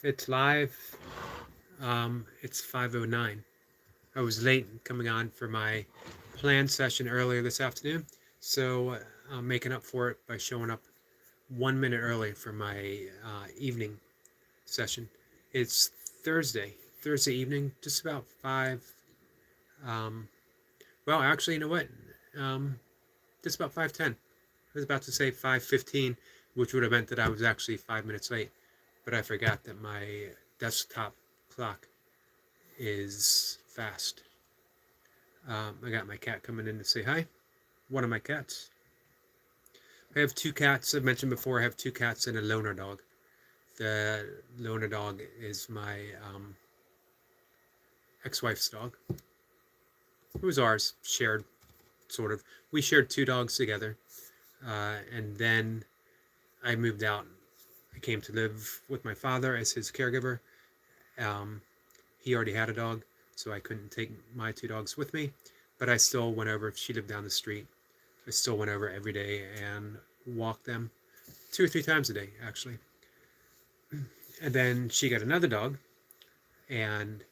It's live. It's 5:09. I was late coming on for my planned session earlier this afternoon, so I'm making up for it by showing up 1 minute early for my evening session. It's Thursday evening, just about 5. Um, well, actually, you know what? Um, just about 5:10. I was about to say 5:15, which would have meant that I was actually 5 minutes late, but I forgot that my desktop clock is fast. I got my cat coming in to say hi. One of my cats. I have two cats. I've mentioned before I have two cats and a loner dog. The loner dog is my ex-wife's dog. It was ours, shared, sort of. We shared two dogs together. And then I moved out. I came to live with my father as his caregiver. Um, he already had a dog, so I couldn't take my two dogs with me. But I still went over. She lived down the street. I still went over every day and walked them 2 or 3 times a day, actually. And then she got another dog, and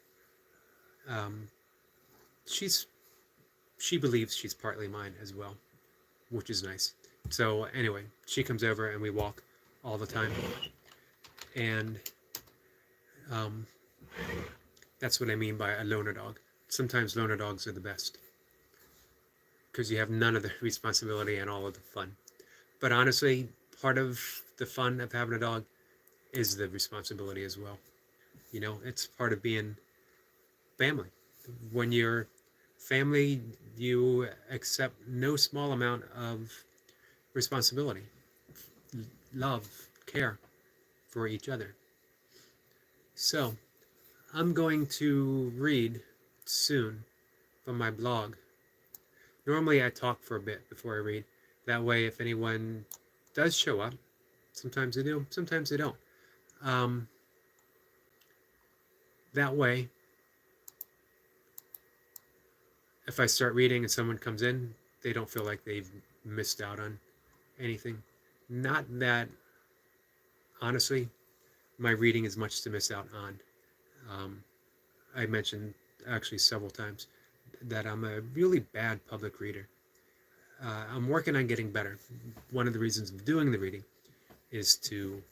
um, she's she believes she's partly mine as well, which is nice. So anyway, she comes over and we walk all the time, and um, that's what I mean by a loner dog. Sometimes loner dogs are the best because you have none of the responsibility and all of the fun. But honestly, part of the fun of having a dog is the responsibility as well. You know, it's part of being family. When you're family, you accept no small amount of responsibility, love, care for each other. So, I'm going to read soon from my blog. Normally, I talk for a bit before I read. That way, if anyone does show up, sometimes they do, sometimes they don't. Um, that way, if I start reading and someone comes in, they don't feel like they've missed out on anything. Not that, honestly, my reading is much to miss out on. Um, I mentioned actually several times that I'm a really bad public reader. I'm working on getting better. One of the reasons of doing the reading is to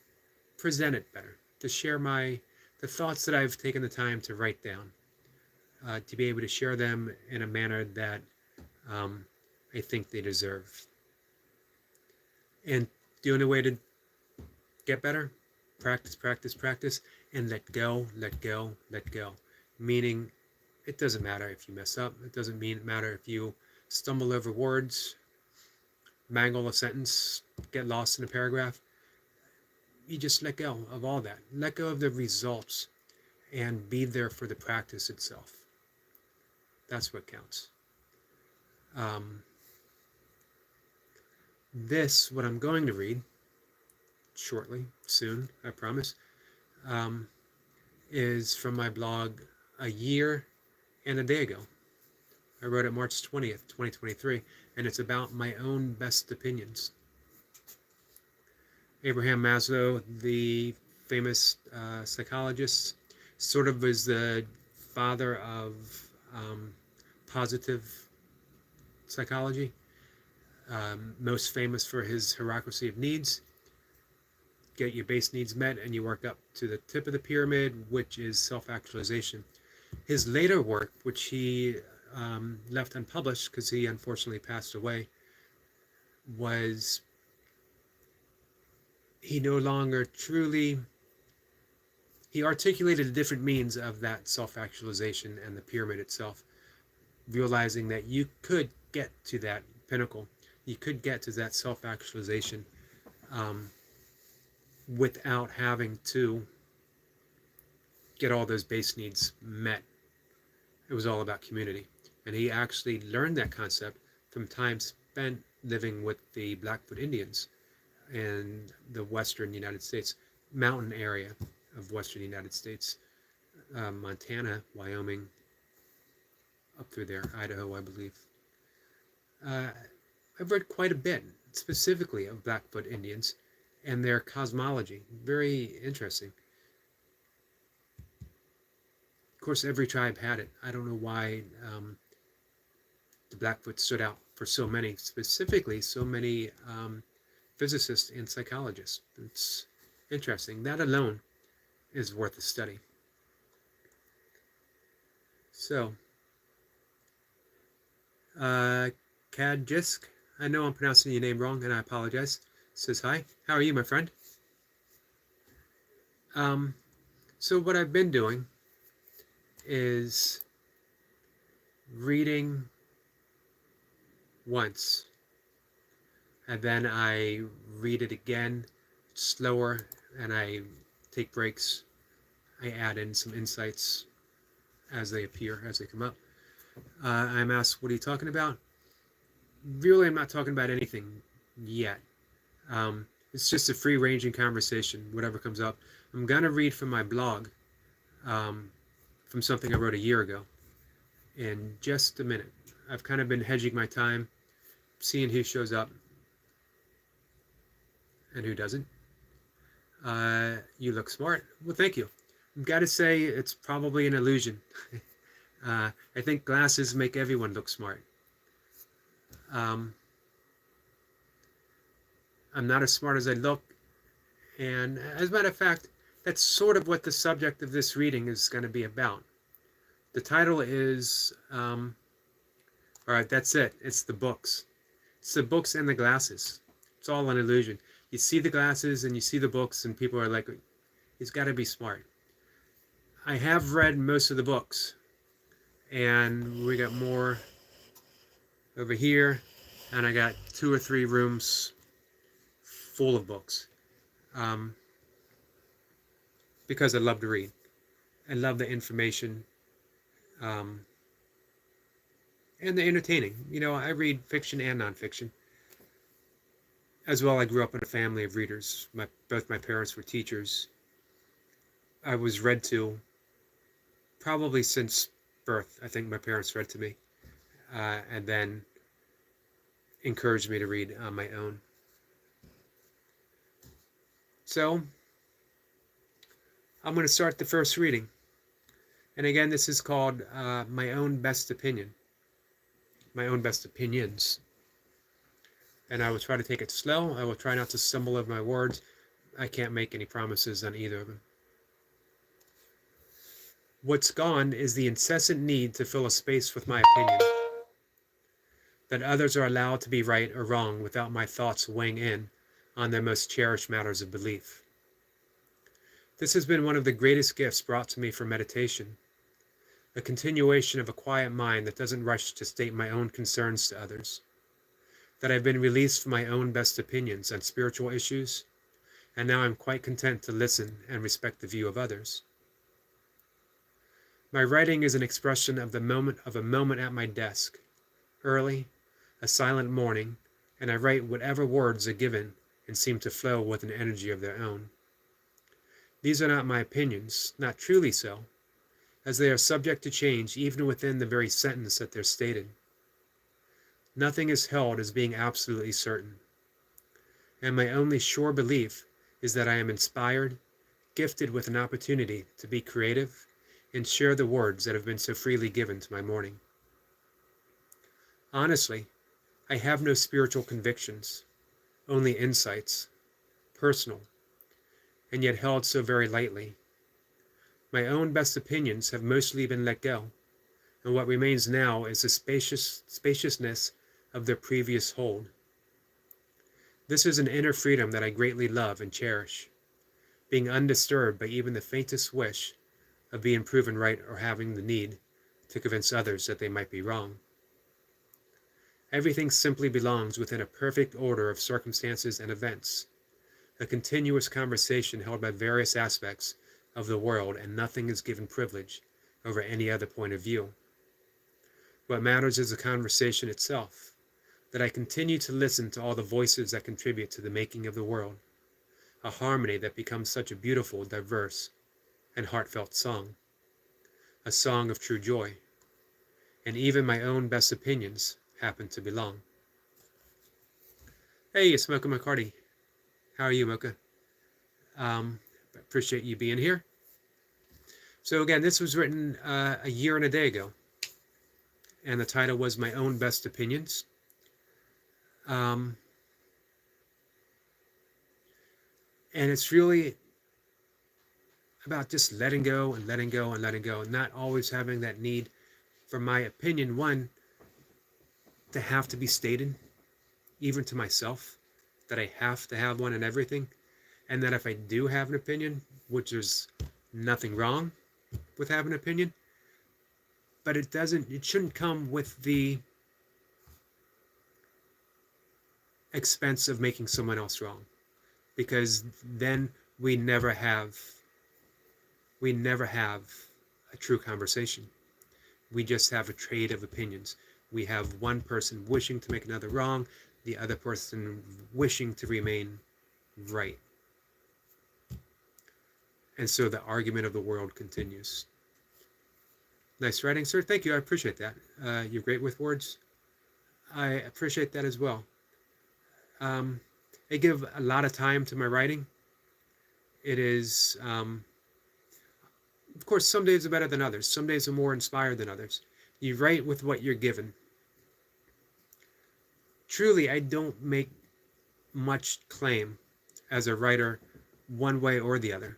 present it better, to share the thoughts that I've taken the time to write down, to be able to share them in a manner that um, I think they deserve. And the only way to get better, practice, practice, practice, and let go, let go, let go. Meaning, it doesn't matter if you mess up. It doesn't matter if you stumble over words, mangle a sentence, get lost in a paragraph. You just let go of all that. Let go of the results and be there for the practice itself. That's what counts. Um, what I'm going to read shortly, soon, I promise, um, is from my blog a year and a day ago. I wrote it March 20th, 2023, and it's about my own best opinions. Abraham Maslow, the famous psychologist, sort of was the father of positive psychology, most famous for his hierarchy of needs. Get your base needs met and you work up to the tip of the pyramid, which is self-actualization. His later work, which he left unpublished because he unfortunately passed away, was he no longer truly, he articulated the different means of that self-actualization and the pyramid itself, realizing that you could get to that pinnacle, you could get to that self-actualization without having to get all those base needs met. It was all about community. And he actually learned that concept from time spent living with the Blackfoot Indians in the western United States, mountain area of western United States, Montana, Wyoming, up through there, Idaho, I believe. I've read quite a bit, specifically of Blackfoot Indians and their cosmology. Very interesting. course, every tribe had it. I don't know why the Blackfoot stood out for so many, specifically so many physicists and psychologists. It's interesting. That alone is worth a study. So, Kadjisk, I know I'm pronouncing your name wrong, and I apologize. Says hi. How are you, my friend? So what I've been doing is reading once, and then I read it again slower, and I take breaks. I add in some insights as they appear, as they come up. I'm asked, what are you talking about? Really, I'm not talking about anything yet. It's just a free-ranging conversation, whatever comes up. I'm going to read from my blog, from something I wrote a year ago, in just a minute. I've kind of been hedging my time, seeing who shows up and who doesn't. You look smart. Well, thank you. I've got to say, it's probably an illusion. I think glasses make everyone look smart. I'm not as smart as I look, and as a matter of fact, that's sort of what the subject of this reading is going to be about. The title is, all right, that's it. It's the books. It's the books and the glasses. It's all an illusion. You see the glasses and you see the books, and people are like, he's got to be smart. I have read most of the books, and we got more over here, and I got 2 or 3 rooms full of books, because I love to read. I love the information, and the entertaining. You know, I read fiction and nonfiction. As well, I grew up in a family of readers. Both my parents were teachers. I was read to probably since birth. I think my parents read to me, and then encouraged me to read on my own. So, I'm going to start the first reading. And again, this is called My Own Best Opinion. My Own Best Opinions. And I will try to take it slow. I will try not to stumble over my words. I can't make any promises on either of them. What's gone is the incessant need to fill a space with my opinion. That others are allowed to be right or wrong without my thoughts weighing in on their most cherished matters of belief. This has been one of the greatest gifts brought to me for meditation. A continuation of a quiet mind that doesn't rush to state my own concerns to others. That I've been released from my own best opinions on spiritual issues, and now I'm quite content to listen and respect the view of others. My writing is an expression of a moment at my desk, early, a silent morning, and I write whatever words are given and seem to flow with an energy of their own. These are not my opinions, not truly so, as they are subject to change even within the very sentence that they're stated. Nothing is held as being absolutely certain, and my only sure belief is that I am inspired, gifted with an opportunity to be creative and share the words that have been so freely given to my morning. Honestly, I have no spiritual convictions, only insights, personal, and yet held so very lightly. My own best opinions have mostly been let go, and what remains now is the spaciousness of their previous hold. This is an inner freedom that I greatly love and cherish, being undisturbed by even the faintest wish of being proven right or having the need to convince others that they might be wrong. Everything simply belongs within a perfect order of circumstances and events, a continuous conversation held by various aspects of the world, and nothing is given privilege over any other point of view. What matters is the conversation itself, that I continue to listen to all the voices that contribute to the making of the world, a harmony that becomes such a beautiful, diverse, and heartfelt song, a song of true joy, and even my own best opinions happen to belong. Hey, it's Mocha McCarty. How are you, Mocha? Appreciate you being here. So again, this was written a year and a day ago, and the title was My Own Best Opinions. And it's really about just letting go and letting go and letting go, and not always having that need for my opinion, one, to have to be stated, even to myself, that I have to have one in everything, and that if I do have an opinion, which there's nothing wrong with having an opinion, but it shouldn't come with the expense of making someone else wrong, because then we never have a true conversation. We just have a trade of opinions. We have one person wishing to make another wrong, the other person wishing to remain right. And so the argument of the world continues. Nice writing, sir. Thank you. I appreciate that. You're great with words. I appreciate that as well. I give a lot of time to my writing. It is, of course, some days are better than others. Some days are more inspired than others. You write with what you're given. Truly, I don't make much claim as a writer one way or the other.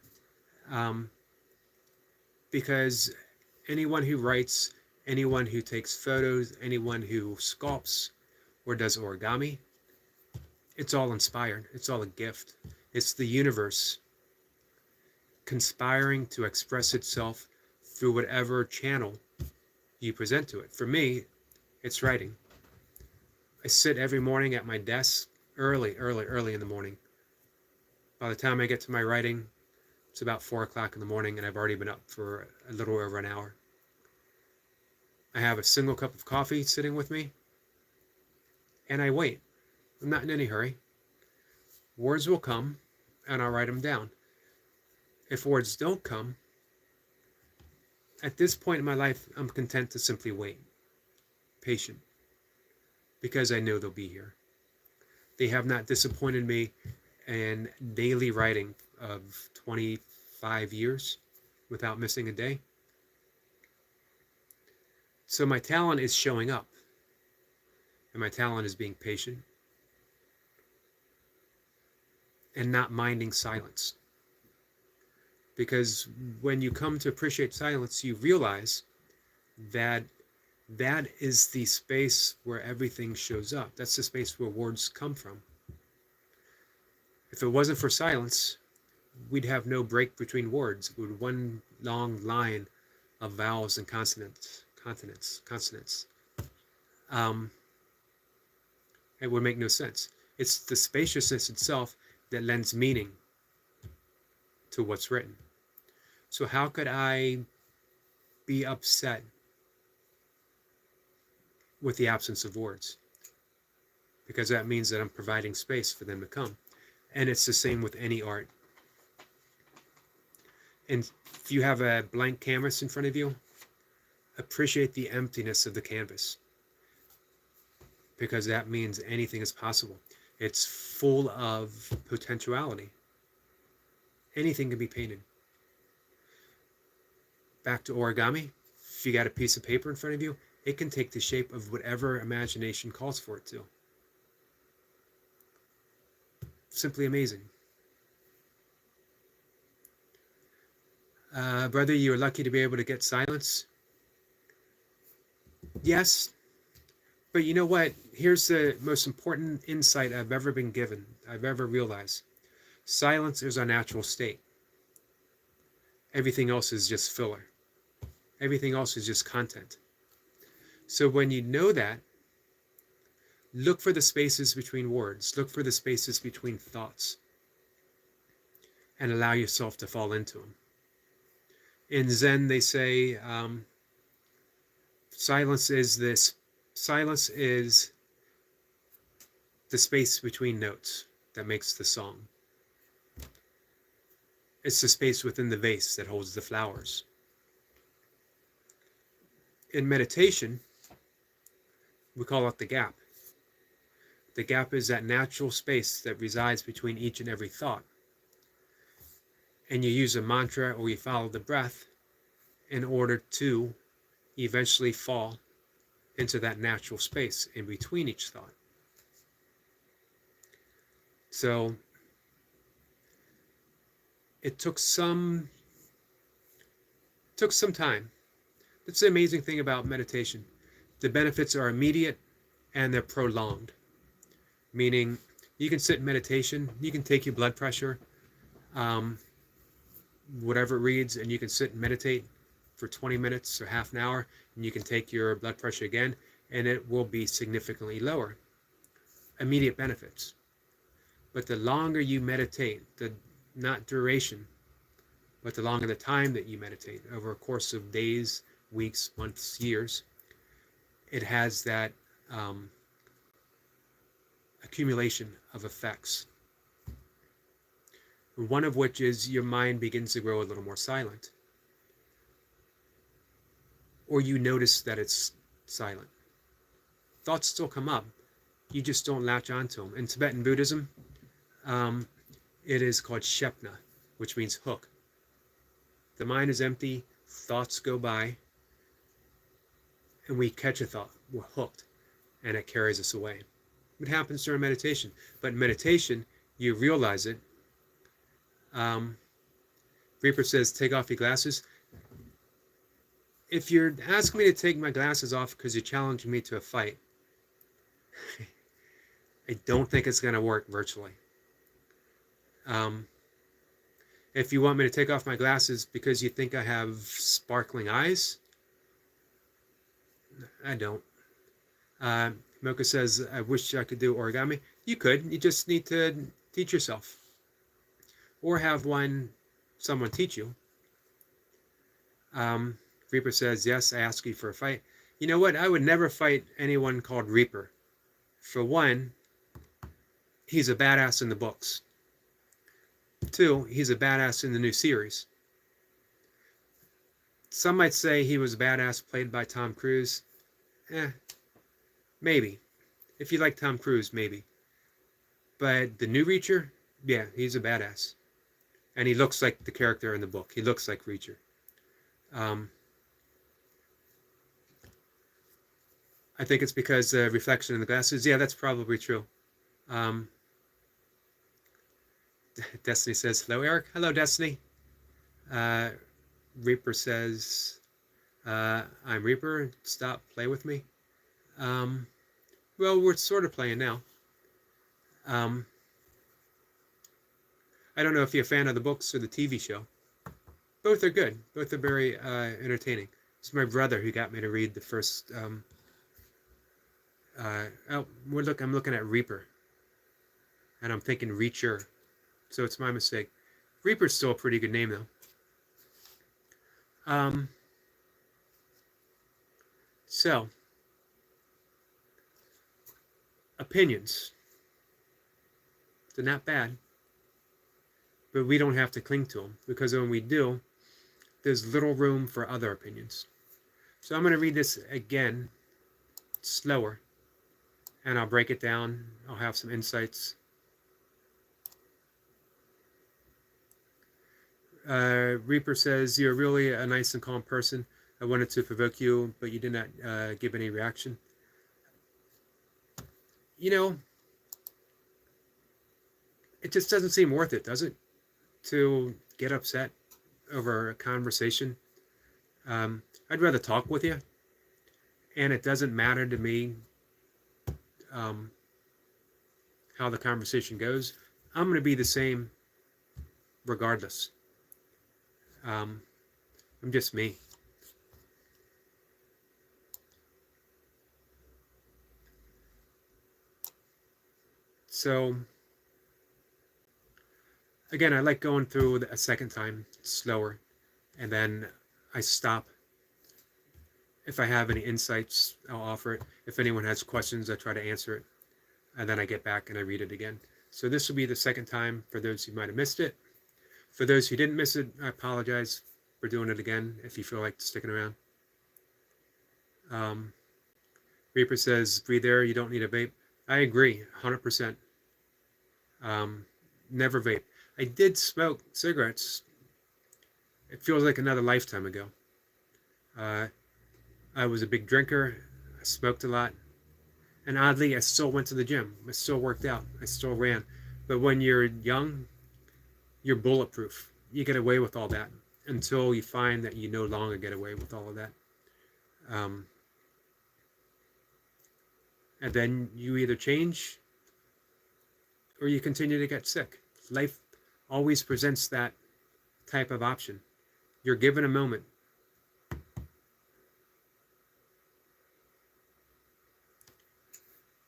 Because anyone who writes, anyone who takes photos, anyone who sculpts or does origami, it's all inspired. It's all a gift. It's the universe conspiring to express itself through whatever channel you present to it. For me, it's writing. I sit every morning at my desk early in the morning. By the time I get to my writing, it's about 4 o'clock in the morning, and I've already been up for a little over an hour. I have a single cup of coffee sitting with me, and I wait. I'm not in any hurry. Words will come, and I'll write them down. If words don't come, at this point in my life, I'm content to simply wait, patient, because I know they'll be here. They have not disappointed me in daily writing of 25 years without missing a day. So my talent is showing up, and my talent is being patient and not minding silence. Because when you come to appreciate silence, you realize that that is the space where everything shows up. That's the space where words come from. If it wasn't for silence, we'd have no break between words. It would be one long line of vowels and consonants. It would make no sense. It's the spaciousness itself that lends meaning to what's written. So how could I be upset with the absence of words? Because that means that I'm providing space for them to come. And it's the same with any art. And if you have a blank canvas in front of you, appreciate the emptiness of the canvas, because that means anything is possible. It's full of potentiality. Anything can be painted. Back to origami. If you got a piece of paper in front of you, it can take the shape of whatever imagination calls for it to. Simply amazing. Brother, you were lucky to be able to get silence. Yes, but you know what? Here's the most important insight I've ever been given, I've ever realized. Silence is our natural state. Everything else is just filler. Everything else is just content. So when you know that, look for the spaces between words. Look for the spaces between thoughts. And allow yourself to fall into them. In Zen, they say, silence is the space between notes that makes the song. It's the space within the vase that holds the flowers. In meditation, we call it the gap. The gap is that natural space that resides between each and every thought. And you use a mantra or you follow the breath in order to eventually fall into that natural space in between each thought. So it took some time. That's the amazing thing about meditation. The benefits are immediate and they're prolonged. Meaning, you can sit in meditation, you can take your blood pressure, whatever it reads, and you can sit and meditate for 20 minutes or half an hour, and you can take your blood pressure again, and it will be significantly lower. Immediate benefits. But the longer you meditate, not duration, but the longer the time that you meditate, over a course of days, weeks, months, years, it has that accumulation of effects. One of which is your mind begins to grow a little more silent. Or you notice that it's silent. Thoughts still come up. You just don't latch onto them. In Tibetan Buddhism, it is called shepna, which means hook. The mind is empty, thoughts go by, and we catch a thought. We're hooked, and it carries us away. It happens during meditation. But in meditation, you realize it. Reaper says, take off your glasses. If you're asking me to take my glasses off because you're challenging me to a fight, I don't think it's going to work virtually. If you want me to take off my glasses because you think I have sparkling eyes, I don't. Mocha says, I wish I could do origami. You could. You just need to teach yourself. Or have someone teach you. Reaper says, yes, I ask you for a fight. You know what? I would never fight anyone called Reaper. For one, he's a badass in the books. Two, he's a badass in the new series. Some might say he was a badass played by Tom Cruise. Maybe. If you like Tom Cruise, maybe. But the new Reacher, yeah, he's a badass. And he looks like the character in the book. He looks like Reacher. I think it's because the reflection in the glasses. Yeah, that's probably true. Destiny says, hello, Eric. Hello, Destiny. Reaper says, I'm Reaper. Stop, play with me. Well, we're sort of playing now. I don't know if you're a fan of the books or the TV show. Both are good. Both are very entertaining. It's my brother who got me to read the first... I'm looking at Reaper. And I'm thinking Reacher. So it's my mistake. Reaper's still a pretty good name, though. So, opinions. They're not bad. But we don't have to cling to them. Because when we do, there's little room for other opinions. So I'm going to read this again, slower. And I'll break it down. I'll have some insights. Reaper says, you're really a nice and calm person. I wanted to provoke you, but you did not give any reaction. You know, it just doesn't seem worth it, does it? To get upset over a conversation. I'd rather talk with you. And it doesn't matter to me how the conversation goes. I'm going to be the same regardless. I'm just me. So, again, I like going through a second time slower, and then I stop. If I have any insights, I'll offer it. If anyone has questions, I try to answer it. And then I get back and I read it again. So this will be the second time for those who might have missed it. For those who didn't miss it, I apologize for doing it again if you feel like sticking around. Reaper says, breathe air, you don't need a vape. I agree, 100%. Never vape. I did smoke cigarettes. It feels like another lifetime ago. Uh, I was a big drinker. I smoked a lot. And oddly, I still went to the gym. I still worked out. I still ran. But when you're young, you're bulletproof. You get away with all that until you find that you no longer get away with all of that. Um, and then you either change or you continue to get sick. Life always presents that type of option. You're given a moment.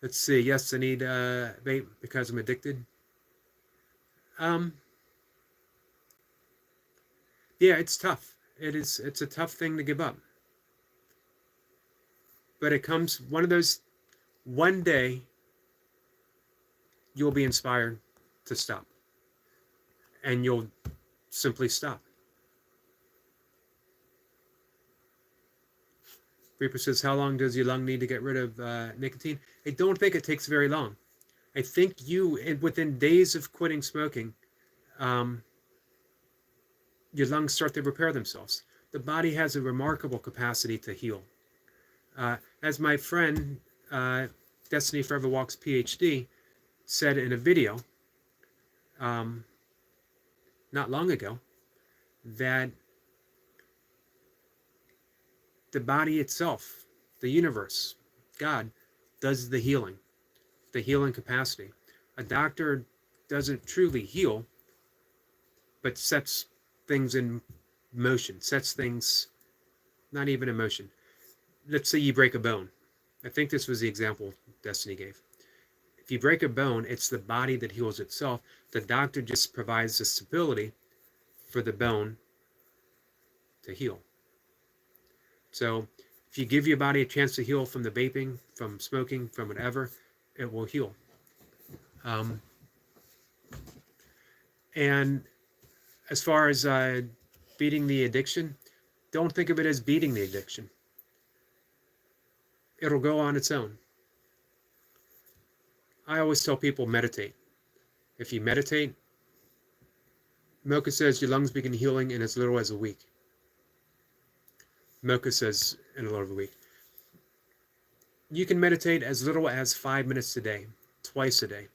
Let's see. Yes, I need vape because I'm addicted. Um, yeah, it's tough. It's a tough thing to give up. But it comes one of those, one day you'll be inspired to stop. And you'll simply stop. Reaper says, how long does your lung need to get rid of nicotine? I don't think it takes very long. I think within days of quitting smoking, your lungs start to repair themselves. The body has a remarkable capacity to heal. As my friend, Destiny Forever Walks PhD, said in a video not long ago, that the body itself, the universe, God, does the healing capacity. A doctor doesn't truly heal, but sets things in motion, sets things, not even in motion. Let's say you break a bone. I think this was the example Destiny gave. If you break a bone, it's the body that heals itself. The doctor just provides the stability for the bone to heal. So if you give your body a chance to heal from the vaping, from smoking, from whatever, it will heal. And as far as beating the addiction, don't think of it as beating the addiction. It'll go on its own. I always tell people meditate. If you meditate, Mocha says your lungs begin healing in as little as a week. Mocha says in a little over a week. You can meditate as little as 5 minutes a day, twice a day.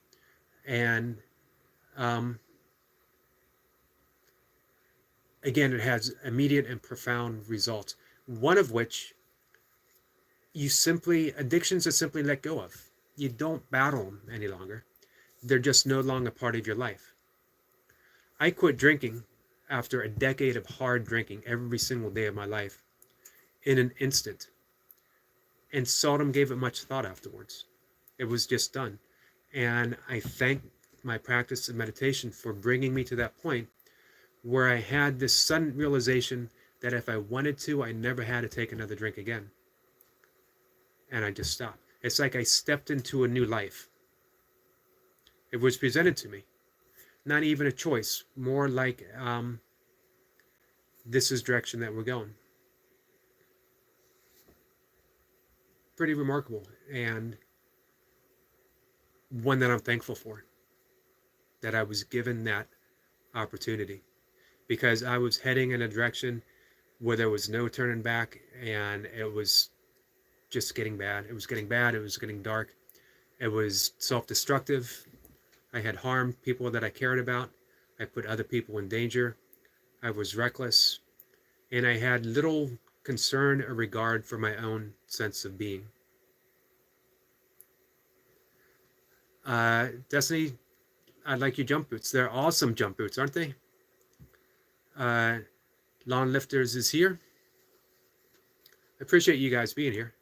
And again, it has immediate and profound results. One of which addictions are simply let go of. You don't battle them any longer. They're just no longer part of your life. I quit drinking after a decade of hard drinking every single day of my life in an instant, and seldom gave it much thought afterwards. It was just done. And I thank my practice of meditation for bringing me to that point where I had this sudden realization that if I wanted to, I never had to take another drink again. And I just stopped. It's like I stepped into a new life. It was presented to me. Not even a choice. More like this is the direction that we're going. Pretty remarkable, and one that I'm thankful for, that I was given that opportunity, because I was heading in a direction where there was no turning back, and it was just getting bad. It was getting bad. It was getting dark. It was self-destructive. I had harmed people that I cared about. I put other people in danger. I was reckless, and I had little concern or regard for my own sense of being. Destiny, I like your jump boots. They're awesome jump boots, aren't they? Lawn Lifters is here. I appreciate you guys being here.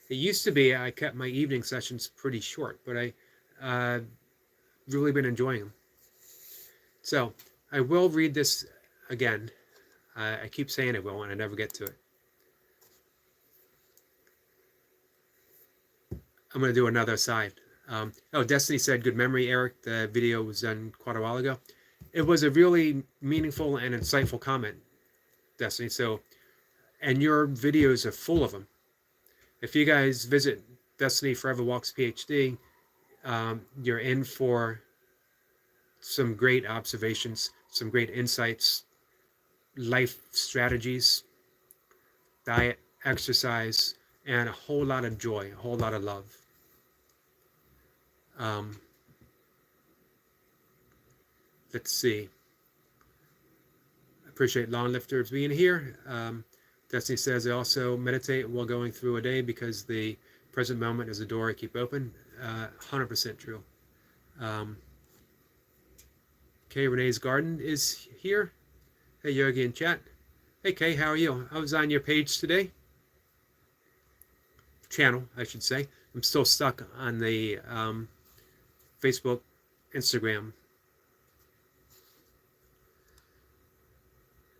It used to be I kept my evening sessions pretty short, but I really been enjoying them. So I will read this again. I keep saying I will, and I never get to it. I'm going to do another aside. Destiny said, good memory, Eric. The video was done quite a while ago. It was a really meaningful and insightful comment, Destiny. So, and your videos are full of them. If you guys visit Destiny Forever Walks PhD, you're in for some great observations, some great insights, life strategies, diet, exercise, and a whole lot of joy, a whole lot of love. Let's see. I appreciate Lawn Lifters being here. Destiny says I also meditate while going through a day because the present moment is a door I keep open. 100% true. Kay Renee's Garden is here. Hey, Yogi in chat. Hey, Kay, how are you? I was on your page today. Channel, I should say. I'm still stuck on the Facebook, Instagram.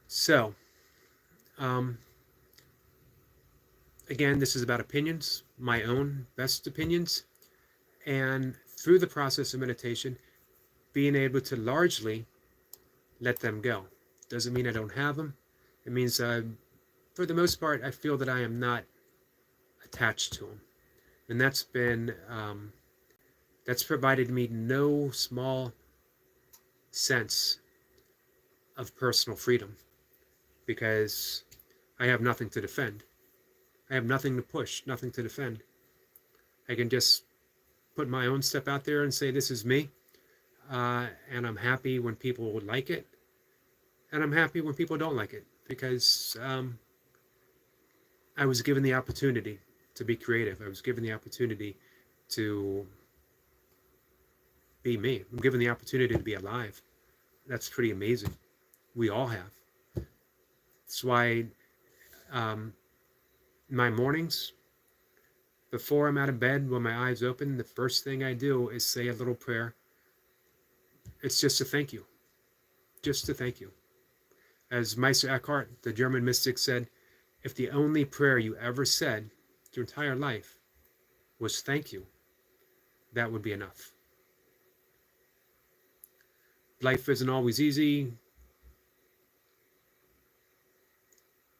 So, again, this is about opinions, my own best opinions. And through the process of meditation, being able to largely let them go. Doesn't mean I don't have them. It means, for the most part, I feel that I am not attached to them. And that's been, that's provided me no small sense of personal freedom, because I have nothing to defend. I have nothing to push, nothing to defend. I can just put my own stuff out there and say, this is me. And I'm happy when people would like it. And I'm happy when people don't like it, because I was given the opportunity to be creative. I was given the opportunity to be me. I'm given the opportunity to be alive. That's pretty amazing. We all have. That's why my mornings, before I'm out of bed, when my eyes open, the first thing I do is say a little prayer. It's just a thank you. Just to thank you. As Meister Eckhart, the German mystic, said, if the only prayer you ever said your entire life was thank you, that would be enough. Life isn't always easy,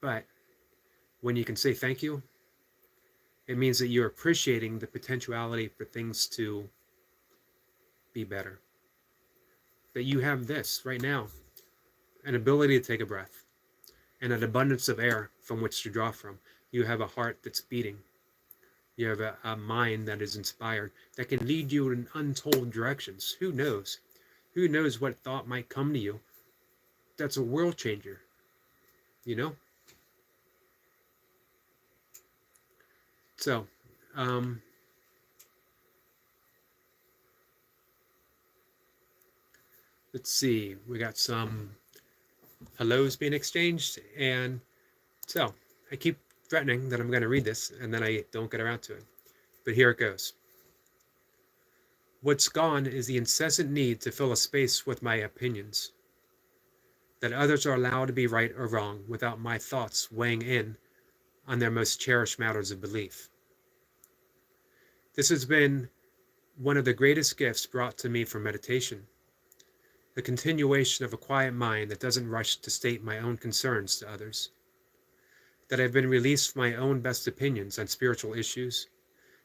but when you can say thank you, it means that you're appreciating the potentiality for things to be better. That you have this right now, an ability to take a breath, and an abundance of air from which to draw from. You have a heart that's beating. You have a mind that is inspired, that can lead you in untold directions. Who knows? Who knows what thought might come to you that's a world changer, you know? So, let's see. We got some hellos being exchanged, and so I keep threatening that I'm going to read this, and then I don't get around to it. But here it goes. What's gone is the incessant need to fill a space with my opinions, that others are allowed to be right or wrong without my thoughts weighing in on their most cherished matters of belief. This has been one of the greatest gifts brought to me from meditation, the continuation of a quiet mind that doesn't rush to state my own concerns to others, that I've been released from my own best opinions on spiritual issues,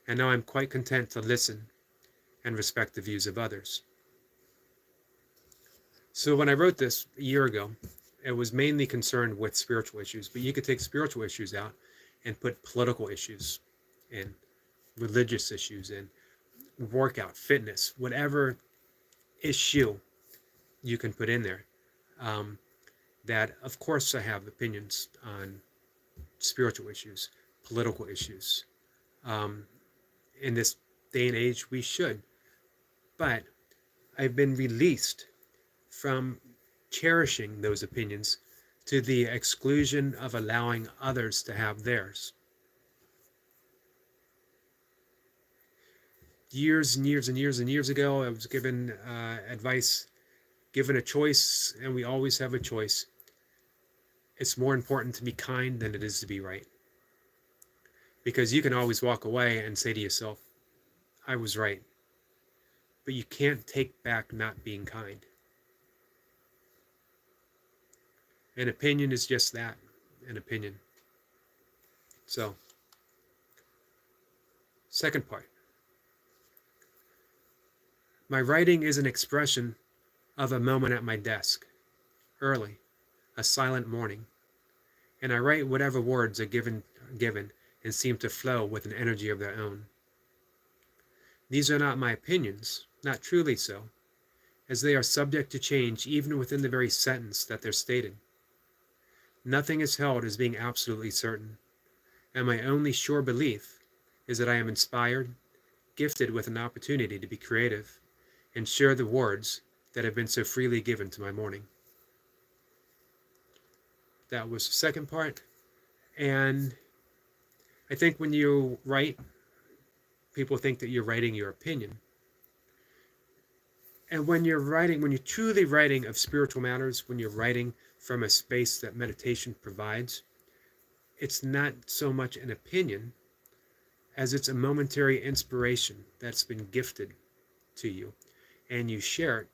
and now I'm quite content to listen and respect the views of others. So when I wrote this a year ago, it was mainly concerned with spiritual issues, but you could take spiritual issues out and put political issues in, religious issues in, workout, fitness, whatever issue you can put in there. That, of course, I have opinions on spiritual issues, political issues. In this day and age, we should. But I've been released from cherishing those opinions to the exclusion of allowing others to have theirs. Years and years and years and years ago, I was given advice, given a choice, and we always have a choice. It's more important to be kind than it is to be right. Because you can always walk away and say to yourself, I was right. But you can't take back not being kind. An opinion is just that, an opinion. So, second part. My writing is an expression of a moment at my desk, early, a silent morning, and I write whatever words are given and seem to flow with an energy of their own. These are not my opinions, not truly so, as they are subject to change even within the very sentence that they're stated. Nothing is held as being absolutely certain, and my only sure belief is that I am inspired, gifted with an opportunity to be creative, and share the words that have been so freely given to my morning. That was the second part. And I think when you write, people think that you're writing your opinion. And when you're truly writing of spiritual matters, when you're writing from a space that meditation provides, it's not so much an opinion as it's a momentary inspiration that's been gifted to you, and you share it,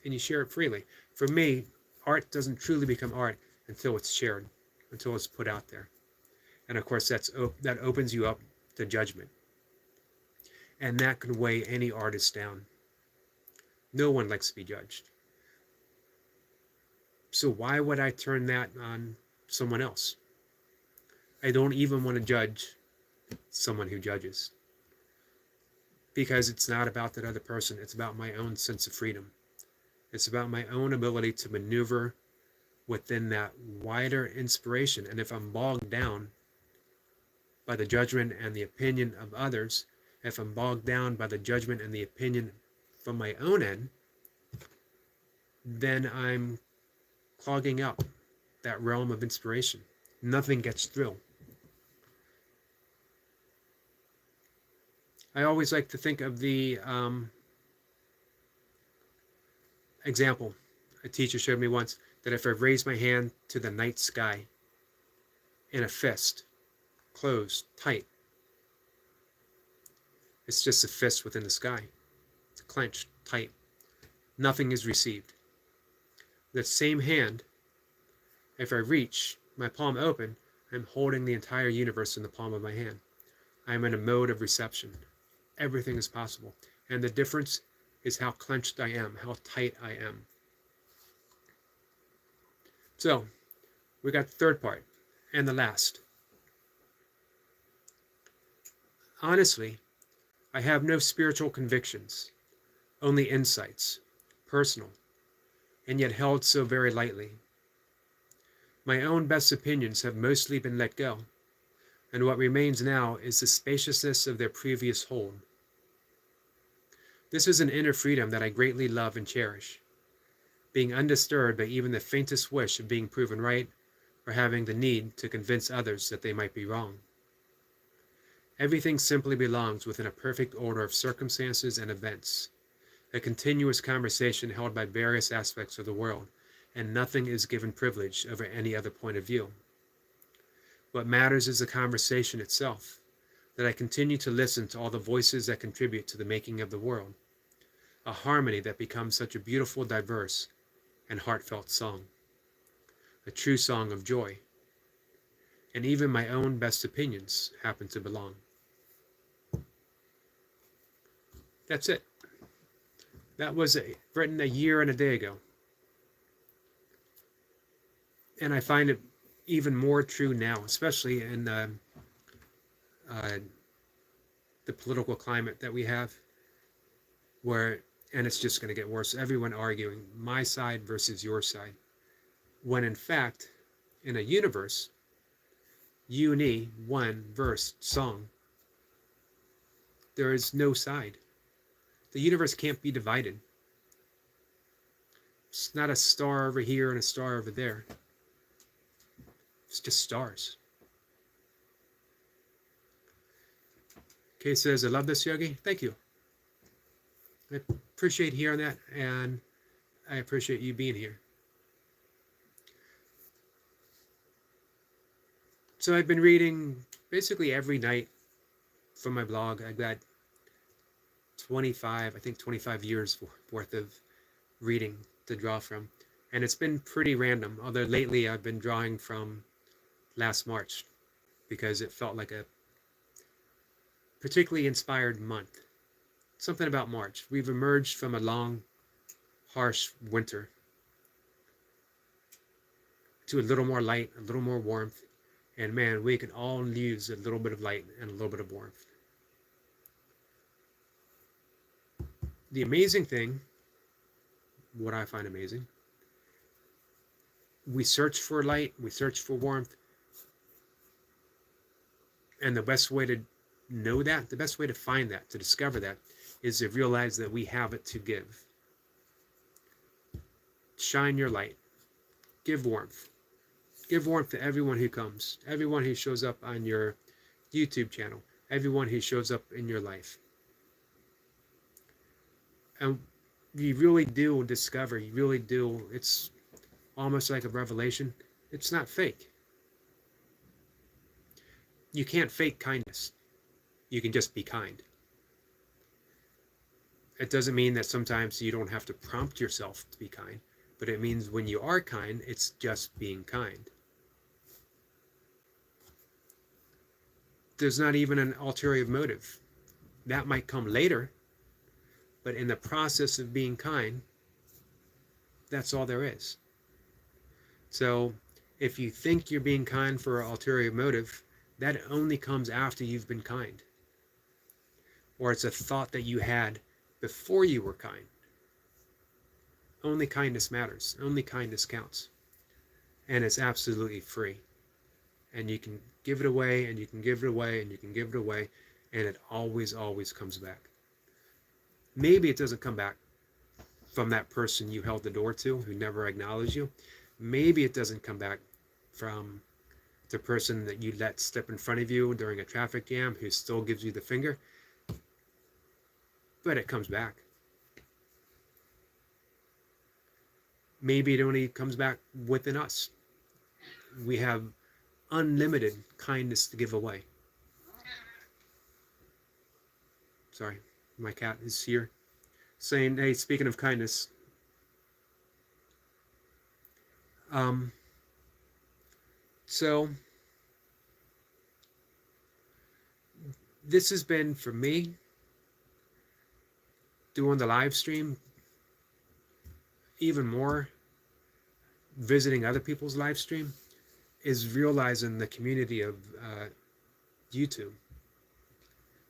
and you share it freely. For me, art doesn't truly become art until it's shared, until it's put out there. And of course, that opens you up to judgment. And that can weigh any artist down. No one likes to be judged. So why would I turn that on someone else? I don't even want to judge someone who judges. Because it's not about that other person. It's about my own sense of freedom. It's about my own ability to maneuver within that wider inspiration. And if I'm bogged down by the judgment and the opinion of others, if I'm bogged down by the judgment and the opinion from my own end, then I'm clogging up that realm of inspiration. Nothing gets through. I always like to think of the example a teacher showed me once, that if I raise my hand to the night sky in a fist, closed, tight, it's just a fist within the sky. It's clenched, tight. Nothing is received. That same hand, if I reach my palm open, I'm holding the entire universe in the palm of my hand. I'm in a mode of reception. Everything is possible. And the difference is how clenched I am, how tight I am. So, we got the third part, and the last. Honestly, I have no spiritual convictions, only insights, personal, and yet held so very lightly. My own best opinions have mostly been let go, and what remains now is the spaciousness of their previous hold. This is an inner freedom that I greatly love and cherish, being undisturbed by even the faintest wish of being proven right or having the need to convince others that they might be wrong. Everything simply belongs within a perfect order of circumstances and events, a continuous conversation held by various aspects of the world, and nothing is given privilege over any other point of view. What matters is the conversation itself, that I continue to listen to all the voices that contribute to the making of the world, a harmony that becomes such a beautiful, diverse, and heartfelt song, a true song of joy, and even my own best opinions happen to belong. That's it. That was written a year and a day ago. And I find it even more true now, especially in the political climate that we have, and it's just going to get worse, everyone arguing my side versus your side, when in fact, in a universe, uni, one verse, song, there is no side. The universe can't be divided. It's not a star over here and a star over there. It's just stars. Kay says, I love this, Yogi. Thank you. I appreciate hearing that, and I appreciate you being here. So I've been reading basically every night from my blog. I've got 25 years worth of reading to draw from. And it's been pretty random, although lately I've been drawing from last March because it felt like a particularly inspired month. Something about March. We've emerged from a long, harsh winter to a little more light, a little more warmth. And man, we can all use a little bit of light and a little bit of warmth. The amazing thing, what I find amazing, we search for light, we search for warmth, and the best way to know that, the best way to find that, to discover that, is to realize that we have it to give. Shine your light. Give warmth. Give warmth to everyone who comes, everyone who shows up on your YouTube channel, everyone who shows up in your life. And you really do discover, you really do, it's almost like a revelation. It's not fake. You can't fake kindness. You can just be kind. It doesn't mean that sometimes you don't have to prompt yourself to be kind, but it means when you are kind, it's just being kind. There's not even an ulterior motive. That might come later, but in the process of being kind, that's all there is. So if you think you're being kind for an ulterior motive, that only comes after you've been kind. Or it's a thought that you had before you were kind. Only kindness matters. Only kindness counts. And it's absolutely free. And you can give it away, and you can give it away, and you can give it away, and it always, always comes back. Maybe it doesn't come back from that person you held the door to who never acknowledged you. Maybe it doesn't come back from the person that you let step in front of you during a traffic jam who still gives you the finger. But it comes back. Maybe it only comes back within us. We have unlimited kindness to give away. Sorry, my cat is here saying, hey, speaking of kindness, so this has been, for me, doing the live stream, even more visiting other people's live stream, is realizing the community of YouTube.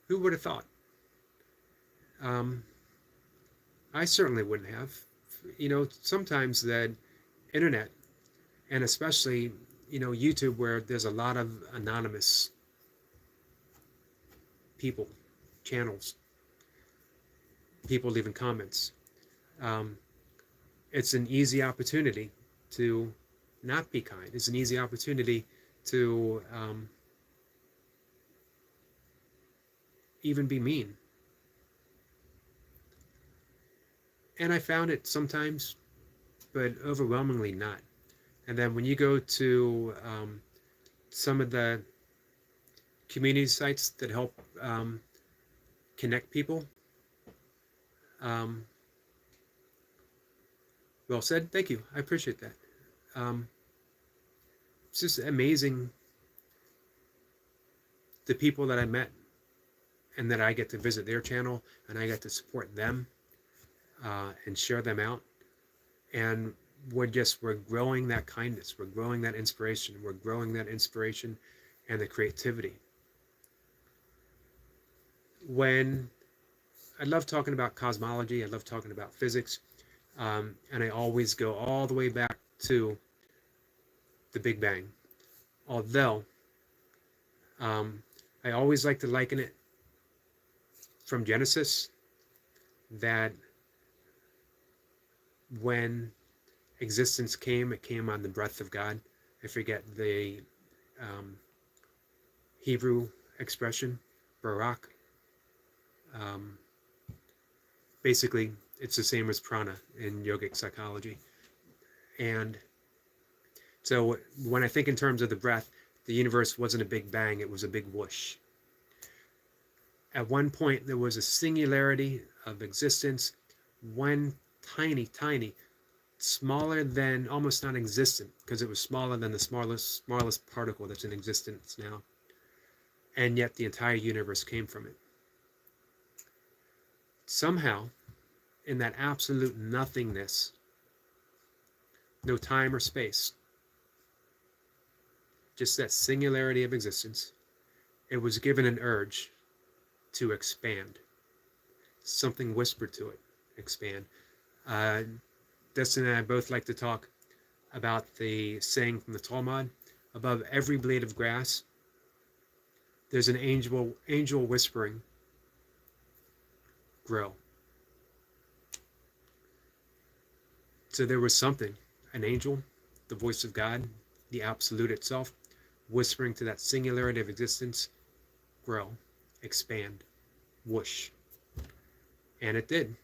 Who would have thought? I certainly wouldn't have. You know, sometimes the internet, and especially, you know, YouTube, where there's a lot of anonymous people, channels, people leaving comments. It's an easy opportunity to not be kind. It's an easy opportunity to even be mean. And I found it sometimes, but overwhelmingly not. And then when you go to some of the community sites that help connect people, well said, thank you, I appreciate that. It's just amazing, the people that I met and that I get to visit their channel and I get to support them and share them out. And we're growing that kindness, we're growing that inspiration, and the creativity. When I love talking about cosmology, I love talking about physics, and I always go all the way back to the Big Bang. Although, I always like to liken it from Genesis, that when existence came, it came on the breath of God. I forget the Hebrew expression, barak. Basically, it's the same as prana in yogic psychology. And so when I think in terms of the breath, the universe wasn't a big bang, it was a big whoosh. At one point, there was a singularity of existence, one tiny, smaller than, almost non-existent, because it was smaller than the smallest particle that's in existence now. And yet the entire universe came from it. Somehow, in that absolute nothingness, no time or space, just that singularity of existence, it was given an urge to expand. Something whispered to it, expand. Uh, Dustin and I both like to talk about the saying from the Talmud, above every blade of grass, there's an angel whispering, grow. So there was something, an angel, the voice of God, the absolute itself, whispering to that singularity of existence, grow, expand, whoosh. And it did.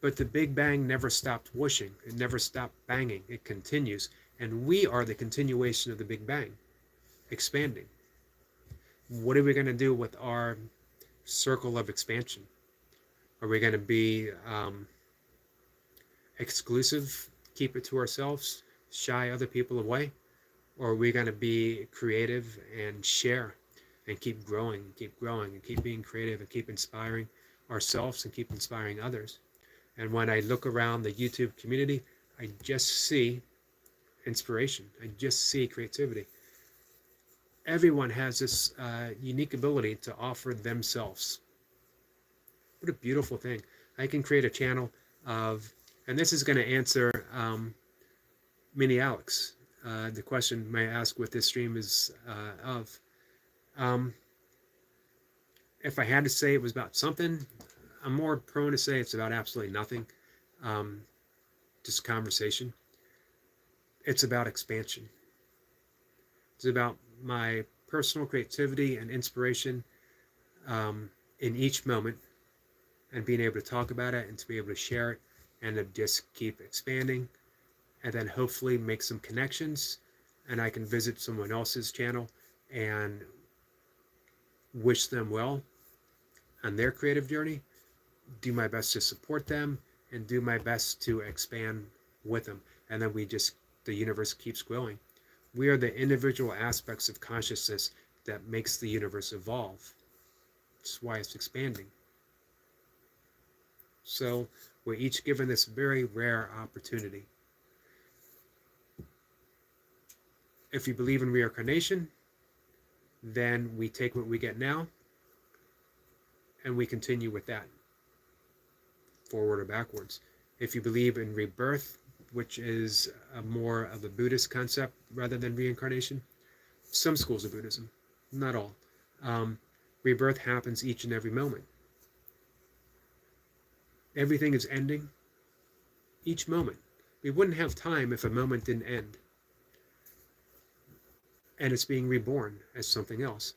But the Big Bang never stopped whooshing. It never stopped banging. It continues. And we are the continuation of the Big Bang, expanding. What are we going to do with our circle of expansion? Are we going to be exclusive, keep it to ourselves, shy other people away? Or are we going to be creative and share and keep growing and keep being creative and keep inspiring ourselves and keep inspiring others? And when I look around the YouTube community, I just see inspiration. I just see creativity. Everyone has this unique ability to offer themselves. What a beautiful thing. I can create a channel of, and this is going to answer Mini Alex. The question may ask what this stream is of. If I had to say it was about something, I'm more prone to say it's about absolutely nothing. Just conversation. It's about expansion. It's about my personal creativity and inspiration in each moment, and being able to talk about it and to be able to share it and to just keep expanding, and then hopefully make some connections, and I can visit someone else's channel and wish them well on their creative journey, do my best to support them, and do my best to expand with them. And then the universe keeps growing. We are the individual aspects of consciousness that makes the universe evolve. That's why it's expanding. So we're each given this very rare opportunity. If you believe in reincarnation, then we take what we get now and we continue with that, forward or backwards. If you believe in rebirth, which is more of a Buddhist concept rather than reincarnation, some schools of Buddhism, not all, rebirth happens each and every moment. Everything is ending each moment. We wouldn't have time if a moment didn't end. And it's being reborn as something else.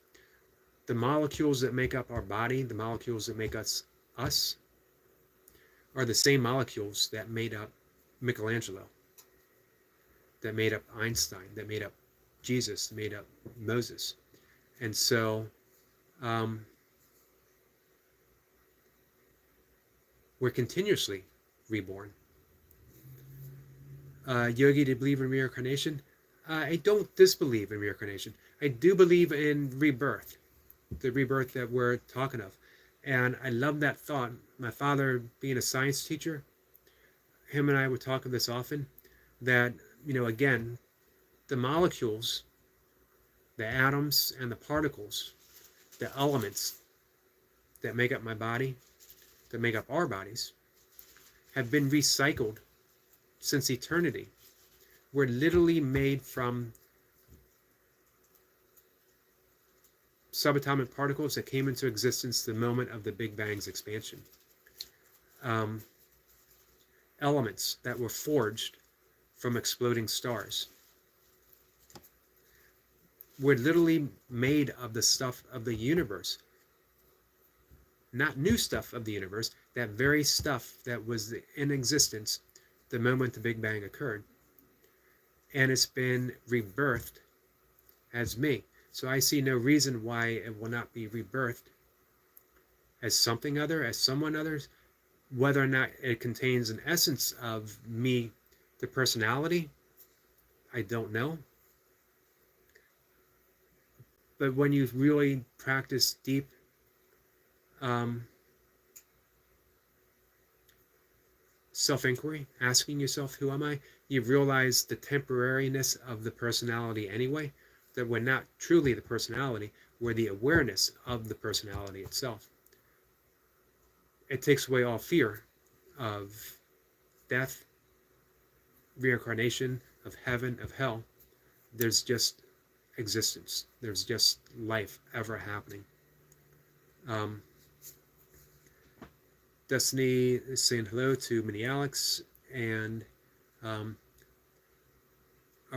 The molecules that make up our body, the molecules that make us, are the same molecules that made up Michelangelo, that made up Einstein, that made up Jesus, that made up Moses. And so we're continuously reborn. Yogi, do you believe in reincarnation? I don't disbelieve in reincarnation. I do believe in rebirth, the rebirth that we're talking of. And I love that thought. My father, being a science teacher, him and I would talk of this often, that, again, the molecules, the atoms and the particles, the elements that make up my body, that make up our bodies, have been recycled since eternity. We're literally made from subatomic particles that came into existence the moment of the Big Bang's expansion. Elements that were forged from exploding stars. We're literally made of the stuff of the universe. Not new stuff of the universe, that very stuff that was in existence the moment the Big Bang occurred. And it's been rebirthed as me. So I see no reason why it will not be rebirthed as something other, as someone other. Whether or not it contains an essence of me, the personality, I don't know. But when you really practice deep self-inquiry, asking yourself, who am I? You realize the temporariness of the personality anyway, that we're not truly the personality, we're the awareness of the personality itself. It takes away all fear of death, reincarnation, of heaven, of hell. There's just existence. There's just life ever happening. Destiny is saying hello to Mini Alex, and are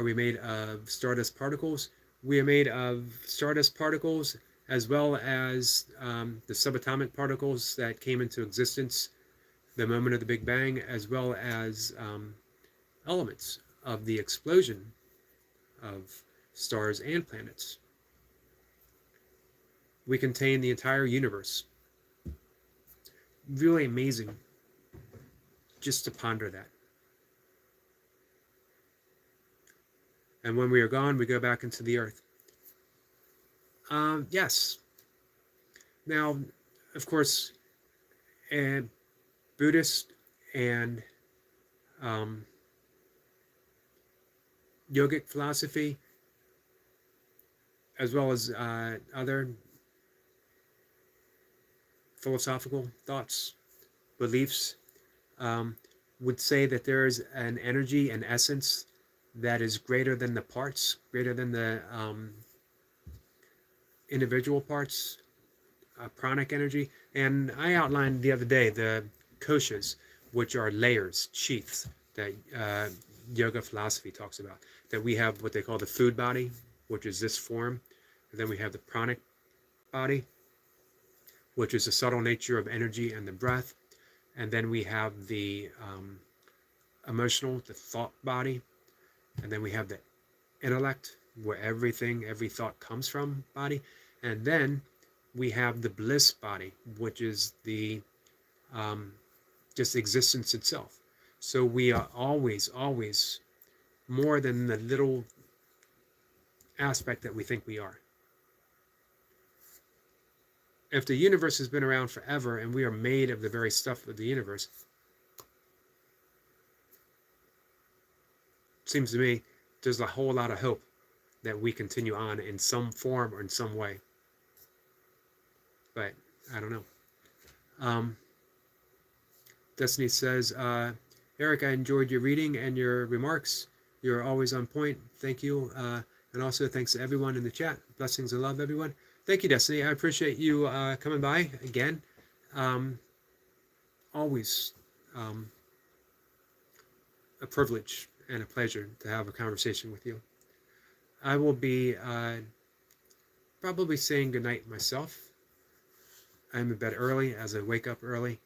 we made of stardust particles? We are made of stardust particles as well as the subatomic particles that came into existence the moment of the Big Bang, as well as elements of the explosion of stars and planets. We contain the entire universe. Really amazing just to ponder that. And when we are gone, we go back into the earth. Yes. Now, of course, Buddhist and yogic philosophy, as well as other philosophical thoughts, beliefs, would say that there is an energy, an essence that is greater than the parts, greater than the individual parts, pranic energy. And I outlined the other day the koshas, which are layers, sheaths, that yoga philosophy talks about. That we have what they call the food body, which is this form. And then we have the pranic body, which is the subtle nature of energy and the breath. And then we have the emotional, the thought body. And then we have the intellect, where every thought comes from body. And then we have the bliss body, which is the just existence itself. So we are always, always more than the little aspect that we think we are. If the universe has been around forever and we are made of the very stuff of the universe, it seems to me there's a whole lot of hope that we continue on in some form or in some way. But I don't know. Destiny says, Eric, I enjoyed your reading and your remarks. You're always on point. Thank you. And also thanks to everyone in the chat. Blessings and love, everyone. Thank you, Destiny. I appreciate you coming by again. Always a privilege and a pleasure to have a conversation with you. I will be probably saying goodnight myself. I'm in bed early as I wake up early.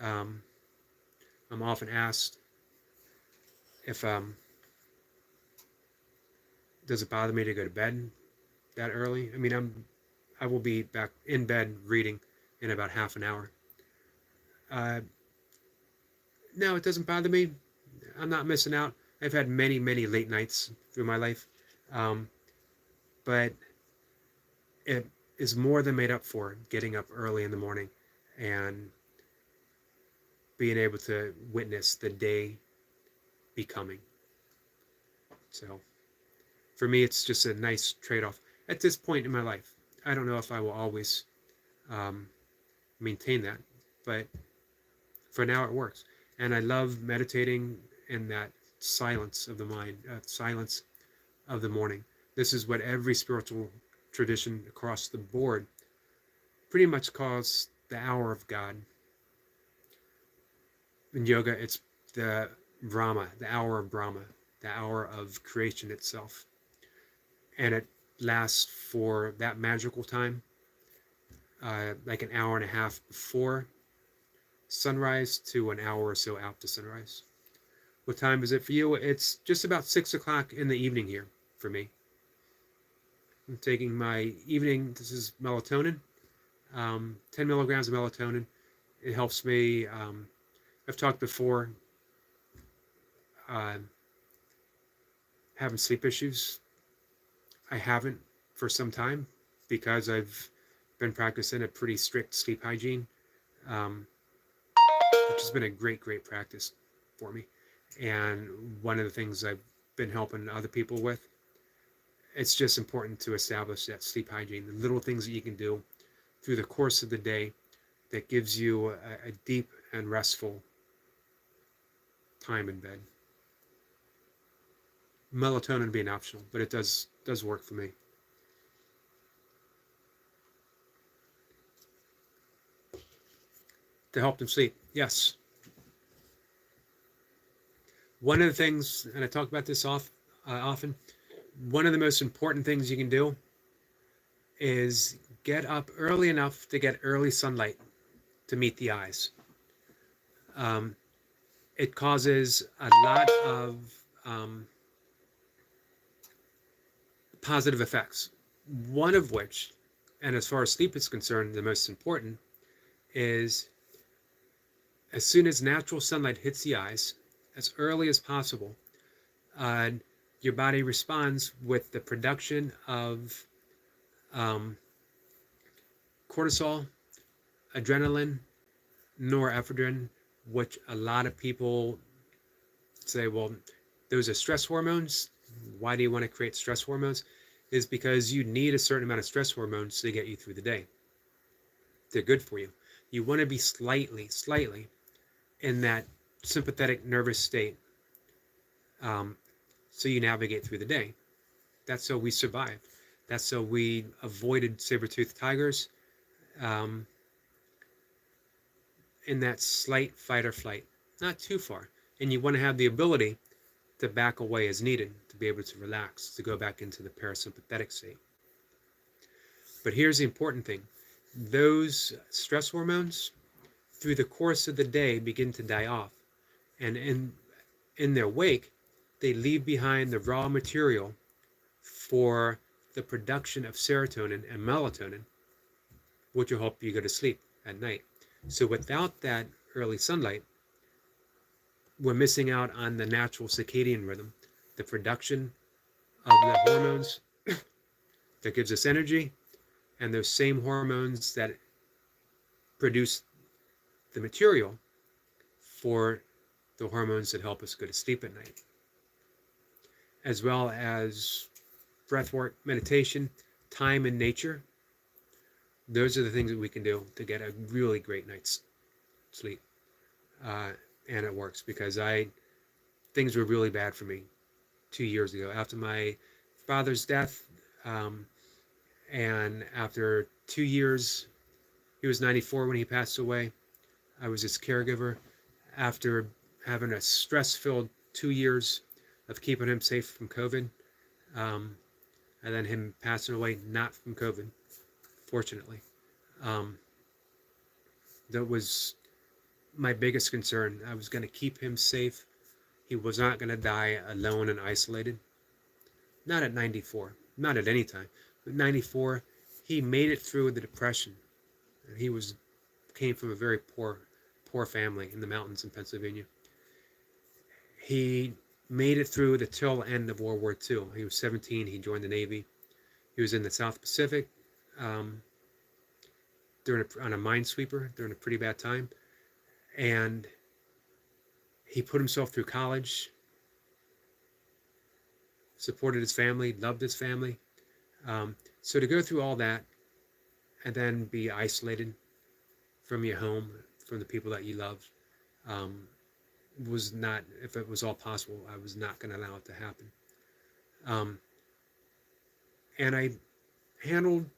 I'm often asked if does it bother me to go to bed that early? I mean, I will be back in bed reading in about half an hour. No, it doesn't bother me. I'm not missing out. I've had many, many late nights through my life, but it is more than made up for getting up early in the morning and being able to witness the day becoming. So for me, it's just a nice trade-off at this point in my life. I don't know if I will always maintain that, but for now it works. And I love meditating in that silence of the mind, silence of the morning. This is what every spiritual tradition across the board pretty much calls the hour of God. In yoga, it's the Brahma, the hour of Brahma, the hour of creation itself. And it lasts for that magical time, like an hour and a half before sunrise to an hour or so after sunrise. What time is it for you? It's just about 6 o'clock in the evening here for me. I'm taking my evening, this is melatonin, 10 milligrams of melatonin. It helps me, I've talked before, having sleep issues. I haven't for some time because I've been practicing a pretty strict sleep hygiene. which has been a great practice for me. And one of the things I've been helping other people with, it's just important to establish that sleep hygiene, the little things that you can do through the course of the day that gives you a deep and restful time in bed. Melatonin being optional, but it does work for me. To help them sleep, yes. One of the things, and I talk about this often, one of the most important things you can do is get up early enough to get early sunlight to meet the eyes. It causes a lot of positive effects. One of which, and as far as sleep is concerned, the most important, is as soon as natural sunlight hits the eyes, as early as possible, your body responds with the production of cortisol, adrenaline, norepinephrine, which a lot of people say, well, those are stress hormones. Why do you want to create stress hormones? Is because you need a certain amount of stress hormones to get you through the day. They're good for you. You want to be slightly in that sympathetic nervous state, so you navigate through the day. That's how we survived. That's how we avoided saber-toothed tigers, in that slight fight or flight, not too far. And you want to have the ability to back away as needed, to be able to relax, to go back into the parasympathetic state. But here's the important thing. Those stress hormones, through the course of the day, begin to die off. And in their wake, they leave behind the raw material for the production of serotonin and melatonin, which will help you go to sleep at night. So without that early sunlight, we're missing out on the natural circadian rhythm, the production of the hormones that gives us energy, and those same hormones that produce the material for the hormones that help us go to sleep at night, as well as breath work, meditation, time in nature. Those are the things that we can do to get a really great night's sleep. And it works, because things were really bad for me 2 years ago after my father's death. And after 2 years, he was 94 when he passed away. I was his caregiver. After having a stress-filled 2 years of keeping him safe from COVID, and then him passing away not from COVID, fortunately. That was my biggest concern. I was going to keep him safe. He was not going to die alone and isolated. Not at 94, not at any time. But 94, he made it through the Depression. And he came from a very poor family in the mountains in Pennsylvania. He made it through the tail end of World War II. He was 17. He joined the Navy. He was in the South Pacific on a minesweeper during a pretty bad time. And he put himself through college, supported his family, loved his family. So to go through all that and then be isolated from your home, from the people that you love, was not, if it was all possible, I was not going to allow it to happen. And I handled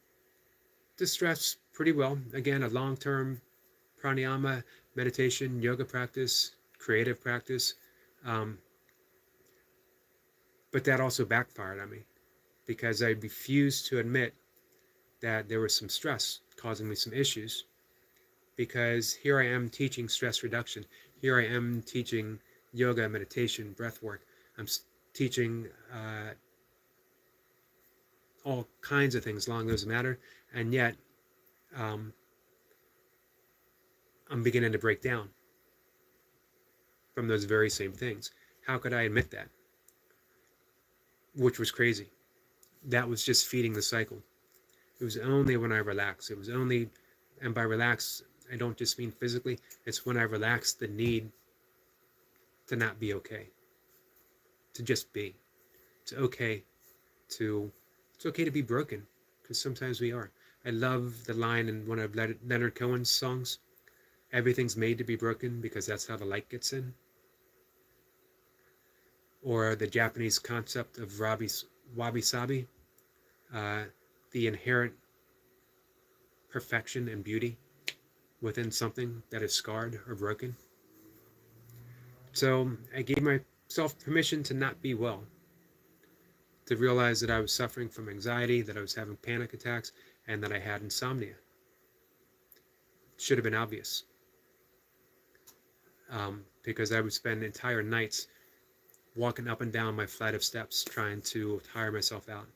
the stress pretty well. Again, a long-term pranayama, meditation, yoga practice, creative practice. But that also backfired on me, because I refused to admit that there was some stress causing me some issues. Because here I am teaching stress reduction. Here I am teaching yoga, meditation, breath work. I'm teaching all kinds of things along those matter. And yet, I'm beginning to break down from those very same things. How could I admit that? Which was crazy. That was just feeding the cycle. It was only when I relaxed. It was only, and by relax, I don't just mean physically. It's when I relax the need to not be okay, to just be. It's okay to it's okay to be broken, because sometimes we are. I love the line in one of Leonard Cohen's songs, "Everything's made to be broken because that's how the light gets in." Or the Japanese concept of wabi-sabi, uh, the inherent perfection and beauty within something that is scarred or broken. So I gave myself permission to not be well, to realize that I was suffering from anxiety, that I was having panic attacks, and that I had insomnia. It should have been obvious, because I would spend entire nights walking up and down my flight of steps trying to tire myself out.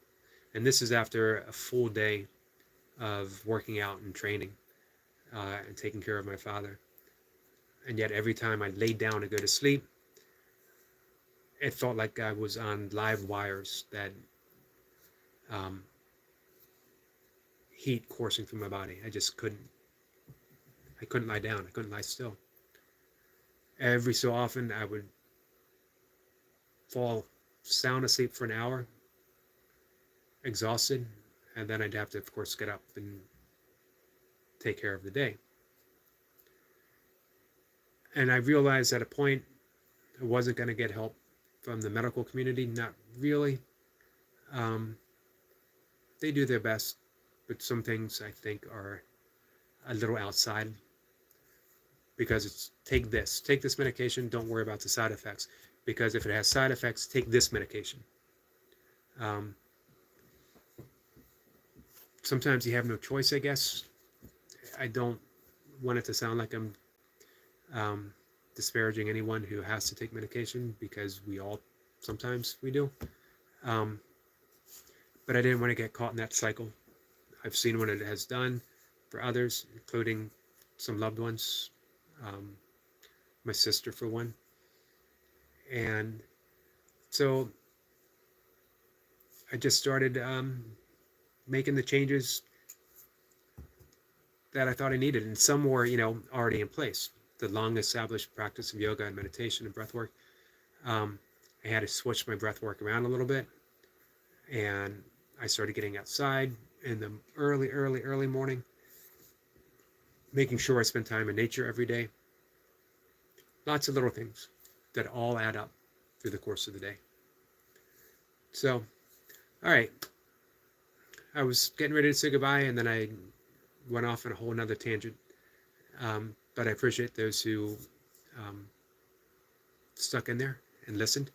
And this is after a full day of working out and training and taking care of my father. And yet every time I laid down to go to sleep, it felt like I was on live wires, that heat coursing through my body. I couldn't lie down. I couldn't lie still. Every so often I would fall sound asleep for an hour, exhausted, and then I'd have to, of course, get up and take care of the day. And I realized at a point I wasn't going to get help from the medical community. Not really. They do their best, but some things I think are a little outside, because it's take this medication, don't worry about the side effects, because if it has side effects, take this medication. Sometimes you have no choice, I guess. I don't want it to sound like I'm disparaging anyone who has to take medication, because sometimes we do. But I didn't want to get caught in that cycle. I've seen what it has done for others, including some loved ones, my sister for one. And so I just started making the changes that I thought I needed, and some were, already in place. The long established practice of yoga and meditation and breath work. I had to switch my breath work around a little bit, and I started getting outside in the early morning, making sure I spend time in nature every day. Lots of little things that all add up through the course of the day. So, all right. I was getting ready to say goodbye, and then I went off on a whole nother tangent. But I appreciate those who stuck in there and listened.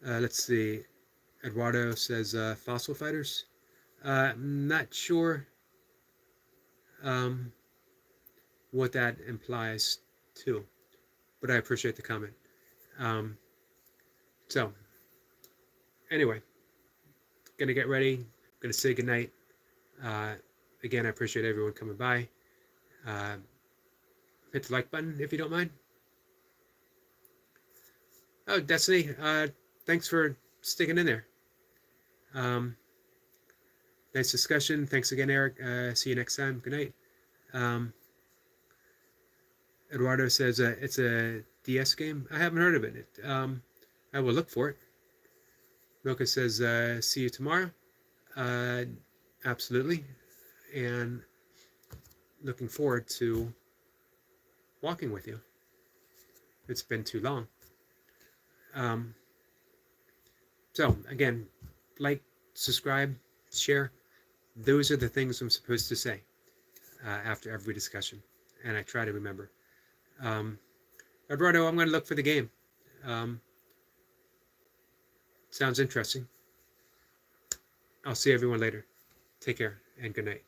Let's see. Eduardo says fossil fighters. Not sure what that implies too, but I appreciate the comment. So anyway, gonna get ready, gonna say goodnight. Again, I appreciate everyone coming by. Hit the like button if you don't mind. Oh, Destiny, thanks for sticking in there. Nice discussion. Thanks again, Eric. See you next time. Good night. Eduardo says it's a DS game. I haven't heard of it. I will look for it. Milka says, see you tomorrow. Absolutely. And looking forward to walking with you. It's been too long. So again, like, subscribe, share. Those are the things I'm supposed to say after every discussion, and I try to remember. Eduardo, I'm going to look for the game. Sounds interesting. I'll see everyone later. Take care and good night.